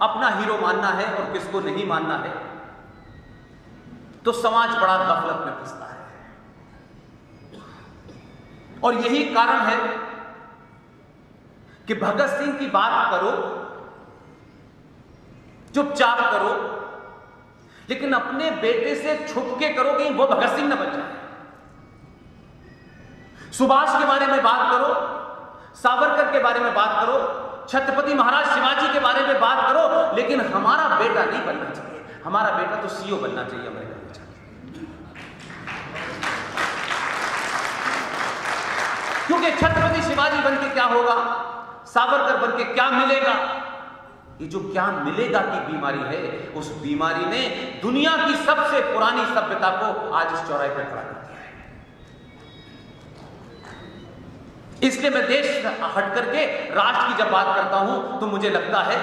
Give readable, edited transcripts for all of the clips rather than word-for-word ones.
अपना हीरो मानना है और किसको नहीं मानना है, तो समाज बड़ा गफलत में फंसता है। और यही कारण है कि भगत सिंह की बात करो, चुपचाप करो, लेकिन अपने बेटे से छुप के करो कहीं वो भगत सिंह न बन जाए। सुभाष के बारे में बात करो, सावरकर के बारे में बात करो, छत्रपति महाराज शिवाजी के बारे में बात करो, लेकिन हमारा बेटा नहीं बनना चाहिए। हमारा बेटा तो सीईओ बनना चाहिए अमेरिका में जाके। क्योंकि छत्रपति शिवाजी बनके क्या होगा, सावरकर बनके क्या मिलेगा? ये जो क्या मिलेगा की बीमारी है, उस बीमारी ने दुनिया की सबसे पुरानी सभ्यता को आज इस चौराहे पर खड़ा कर दिया है। इसलिए मैं देश हट करके राष्ट्र की जब बात करता हूं तो मुझे लगता है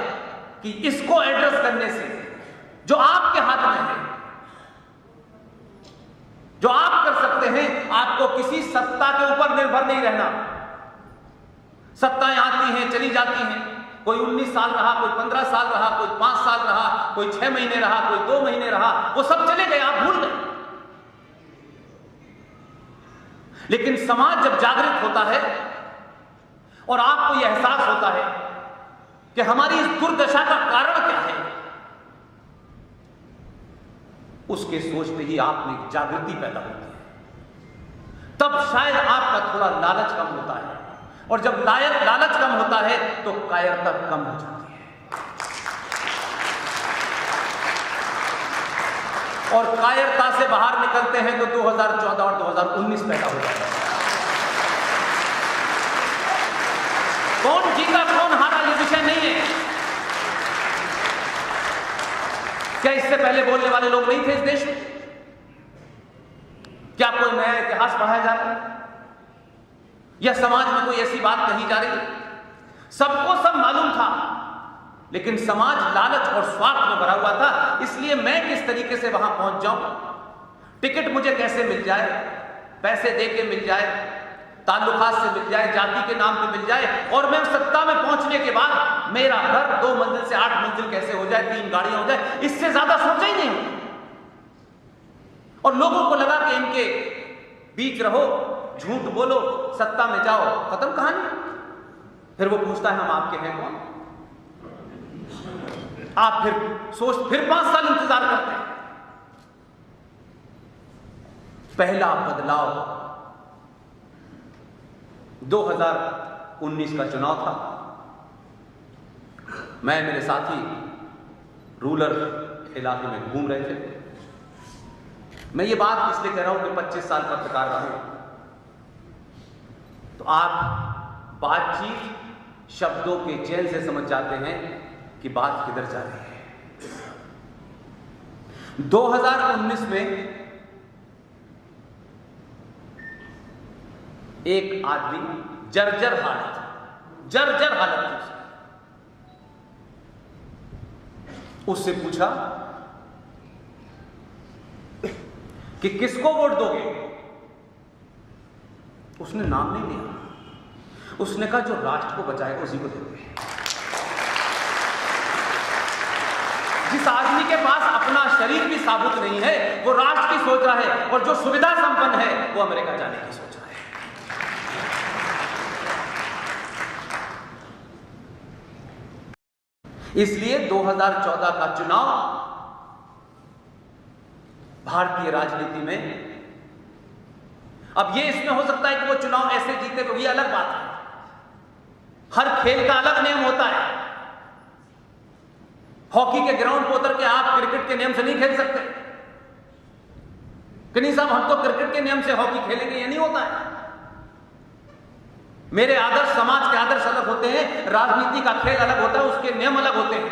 कि इसको एड्रेस करने से जो आपके हाथ में है, जो आप कर सकते हैं, आपको किसी सत्ता के ऊपर निर्भर नहीं रहना। सत्ताएं आती हैं, चली जाती हैं। कोई 19 साल रहा, कोई 15 साल रहा, कोई 5 साल रहा, कोई 6 महीने रहा, कोई 2 महीने रहा, वो सब चले गए, आप भूल गए। लेकिन समाज जब जागृत होता है और आपको यह एहसास होता है कि हमारी इस दुर्दशा का कारण क्या है, उसके सोचते ही आप में जागृति पैदा होती है। तब शायद आपका थोड़ा लालच कम होता है, और जब लालच कम होता है तो कायरता कम हो जाती है, और कायरता से बाहर निकलते हैं तो 2014 और 2019 पैदा हो जाता है। कौन जीता कौन हारा ये विषय नहीं है। क्या इससे पहले बोलने वाले लोग नहीं थे इस देश में? क्या कोई नया इतिहास पढ़ाया जा रहा है, या समाज में कोई ऐसी बात कही जा रही है? सबको सब मालूम था, लेकिन समाज लालच और स्वार्थ में भरा हुआ था। इसलिए मैं किस तरीके से वहां पहुंच जाऊं, टिकट मुझे कैसे मिल जाए, पैसे दे के मिल जाए, ताल्लुकात से मिल जाए, जाति के नाम पे मिल जाए, और मैं सत्ता में पहुंचने के बाद मेरा घर 2 मंजिल से 8 मंजिल कैसे हो जाए, 3 गाड़ियां हो जाए, इससे ज्यादा सोचा ही नहीं। और लोगों को लगा कि इनके बीच रहो, झूठ बोलो, सत्ता में जाओ, खत्म कहानी। फिर वो पूछता है हम आपके हैं कौन? आप फिर 5 साल इंतजार करते हैं। पहला बदलाव 2019 का चुनाव था। मैं, मेरे साथी रूरल इलाके में घूम रहे थे। मैं ये बात इसलिए कह रहा हूं कि 25 साल पत्रकार रहा हूं, तो आप बातचीत शब्दों के चैन से समझ जाते हैं कि बात किधर जा रही है। 2019 में एक आदमी जर्जर हालत थी, उससे पूछा कि किसको वोट दोगे? उसने नाम नहीं लिया। उसने कहा जो राष्ट्र को बचाएगा उसी को देंगे। जिस आदमी के पास अपना शरीर भी साबुत नहीं है, वो राष्ट्र की सोच रहा है, और जो सुविधा संपन्न है वो अमेरिका जाने की सोच रहा है। इसलिए 2014 का चुनाव भारतीय राजनीति में, अब ये इसमें हो सकता है कि वो चुनाव ऐसे जीते, तो ये अलग बात है। हर खेल का अलग नियम होता है। हॉकी के ग्राउंड पर उतर के आप क्रिकेट के नियम से नहीं खेल सकते कि नहीं साहब हम तो क्रिकेट के नियम से हॉकी खेलेंगे, ये नहीं होता है। मेरे आदर्श, समाज के आदर्श अलग होते हैं, राजनीति का खेल अलग होता है, उसके नियम अलग होते हैं।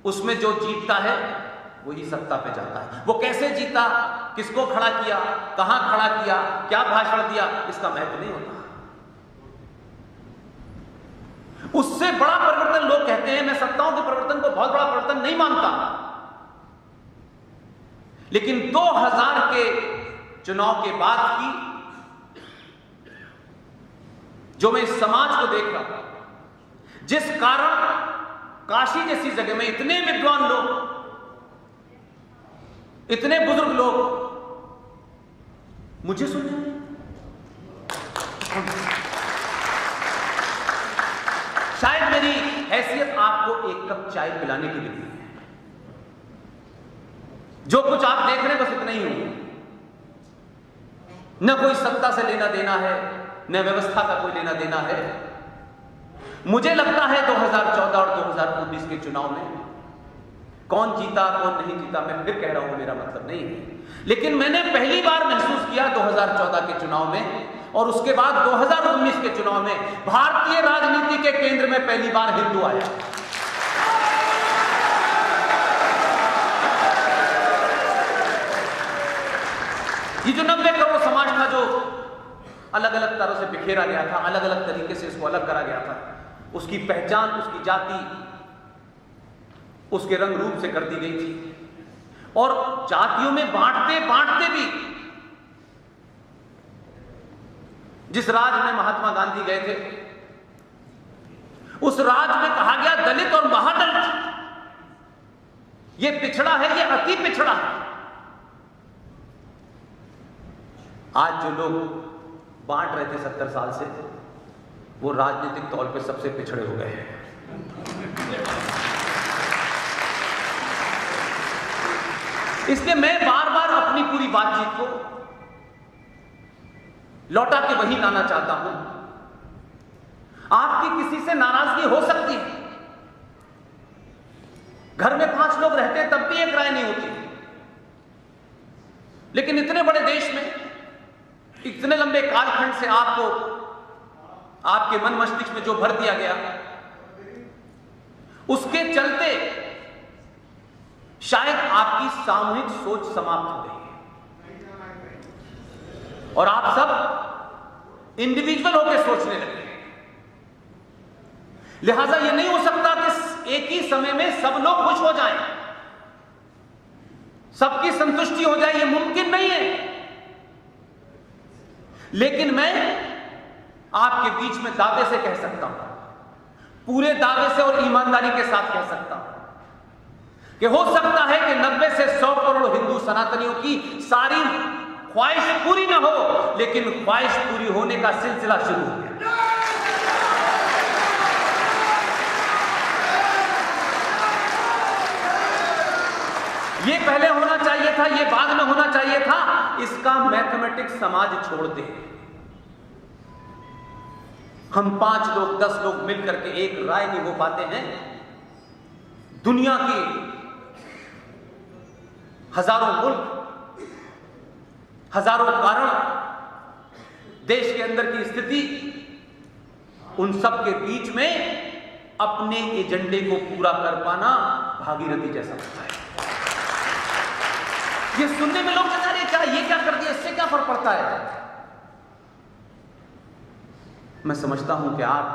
उसमें जो जीतता है वही सत्ता पे जाता है। वो कैसे जीता, किसको खड़ा किया, कहां खड़ा किया, क्या भाषण दिया, इसका महत्व नहीं होता। उससे बड़ा परिवर्तन लोग कहते हैं, मैं सत्ताओं के परिवर्तन को बहुत बड़ा परिवर्तन नहीं मानता, लेकिन 2000 के चुनाव के बाद की जो मैं इस समाज को देख रहा हूं, जिस कारण काशी जैसी जगह में इतने विद्वान लोग, इतने बुजुर्ग लोग मुझे सुन रहे हैं। शायद मेरी हैसियत आपको एक कप चाय पिलाने की भी है। जो कुछ आप देख रहे हैं बस इतना ही हो, न कोई सत्ता से लेना देना है, न व्यवस्था का कोई लेना देना है। मुझे लगता है 2014 और 2019 के चुनाव में कौन जीता कौन नहीं जीता मैं फिर कह रहा हूं, मेरा मतलब नहीं है, लेकिन मैंने पहली बार महसूस किया 2014 के चुनाव में और उसके बाद 2019 के चुनाव में भारतीय राजनीति के केंद्र में पहली बार हिंदू आया। ये जो 90 करोड़ समाज था जो अलग अलग तरह से बिखेरा गया था, अलग अलग तरीके से इसको अलग करा गया था, उसकी पहचान, उसकी जाति, उसके रंग रूप से कर दी गई थी। और जातियों में बांटते बांटते भी जिस राज में महात्मा गांधी गए थे उस राज में कहा गया दलित और महादलित ये पिछड़ा है, ये अति पिछड़ा है। आज जो लोग बांट रहे थे 70 साल से वो राजनीतिक तौर पे सबसे पिछड़े हो गए हैं। इसलिए मैं बार बार अपनी पूरी बातचीत को लौटा के वही लाना चाहता हूं। आपकी किसी से नाराजगी हो सकती है, घर में 5 लोग रहते हैं तब भी एक राय नहीं होती, लेकिन इतने बड़े देश में इतने लंबे कालखंड से आपको आपके मन मस्तिष्क में जो भर दिया गया उसके चलते शायद आपकी सामूहिक सोच समाप्त हो गई है और आप सब इंडिविजुअल होकर सोचने लगे। लिहाजा यह नहीं हो सकता कि एक ही समय में सब लोग खुश हो जाएं, सबकी संतुष्टि हो जाए, यह मुमकिन नहीं है। लेकिन मैं आपके बीच में दावे से कह सकता हूं, पूरे दावे से और ईमानदारी के साथ कह सकता हूं कि हो सकता है कि 90 से 100 करोड़ हिंदू सनातनियों की सारी ख्वाहिश पूरी ना हो, लेकिन ख्वाहिश पूरी होने का सिलसिला शुरू हो गया। ये पहले होना चाहिए था, ये बाद में होना चाहिए था, इसका मैथमेटिक्स समाज छोड़ दे। हम 5 लोग 10 लोग मिलकर के एक राय नहीं हो पाते हैं। दुनिया की हजारों मुल्क, हजारों कारण, देश के अंदर की स्थिति, उन सब के बीच में अपने एजेंडे को पूरा कर पाना भागीरथी जैसा होता है। ये सुनने में लोग कहते हैं क्या ये क्या कर दिया, इससे क्या फर्क पड़ता है। मैं समझता हूं कि आप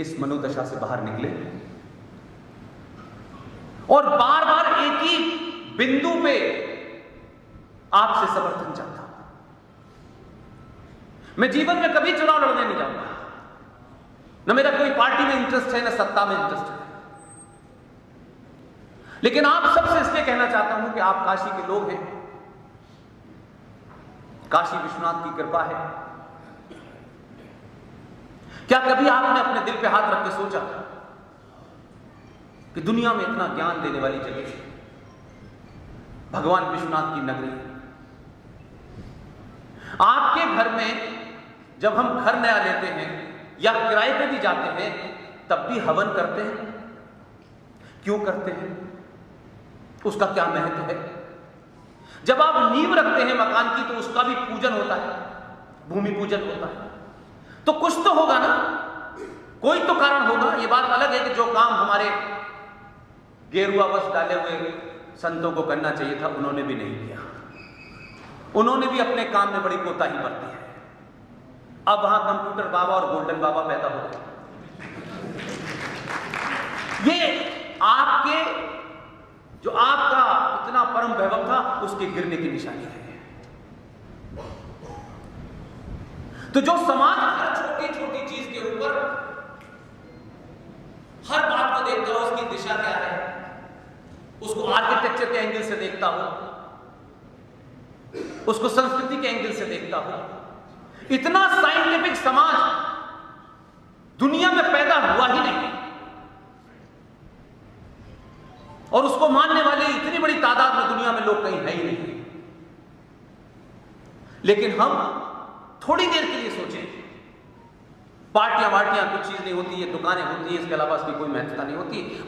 इस मनोदशा से बाहर निकले और बार बार एक ही बिंदु पे आपसे समर्थन चाहता हूं। मैं जीवन में कभी चुनाव लड़ने नहीं जाऊंगा, न मेरा कोई पार्टी में इंटरेस्ट है, न सत्ता में इंटरेस्ट है, लेकिन आप सबसे इसलिए कहना चाहता हूं कि आप काशी के लोग हैं, काशी विश्वनाथ की कृपा है। क्या कभी आपने अपने दिल पे हाथ रख के सोचा कि दुनिया में इतना ज्ञान देने वाली जगह भगवान विश्वनाथ की नगरी, आपके घर में जब हम घर नया लेते हैं या किराए पे भी जाते हैं तब भी हवन करते हैं? क्यों करते हैं? उसका क्या महत्व है? जब आप नींव रखते हैं मकान की तो उसका भी पूजन होता है, भूमि पूजन होता है, तो कुछ तो होगा ना, कोई तो कारण होगा। यह बात अलग है कि जो काम हमारे गेरुआ वस्त्र डाले हुए संतों को करना चाहिए था उन्होंने भी नहीं किया, उन्होंने भी अपने काम में बड़ी कोताही बरती है। अब वहां कंप्यूटर बाबा और गोल्डन बाबा पैदा हो गए। ये आपके जो आपका इतना परम वैभव था उसके गिरने की निशानी है। तो जो समाज हर छोटी छोटी चीज के ऊपर हर बात को देखता देखता हूं, उसको संस्कृति के एंगल से देखता हूं। इतना साइंटिफिक समाज दुनिया में पैदा हुआ ही नहीं, और उसको मानने वाले इतनी बड़ी तादाद में दुनिया में लोग कहीं है ही नहीं। लेकिन हम थोड़ी देर के लिए सोचें, पार्टियां वार्टियां कुछ चीज नहीं होती, ये दुकानें होती है, इसके अलावा इसकी कोई महत्वता नहीं होती। और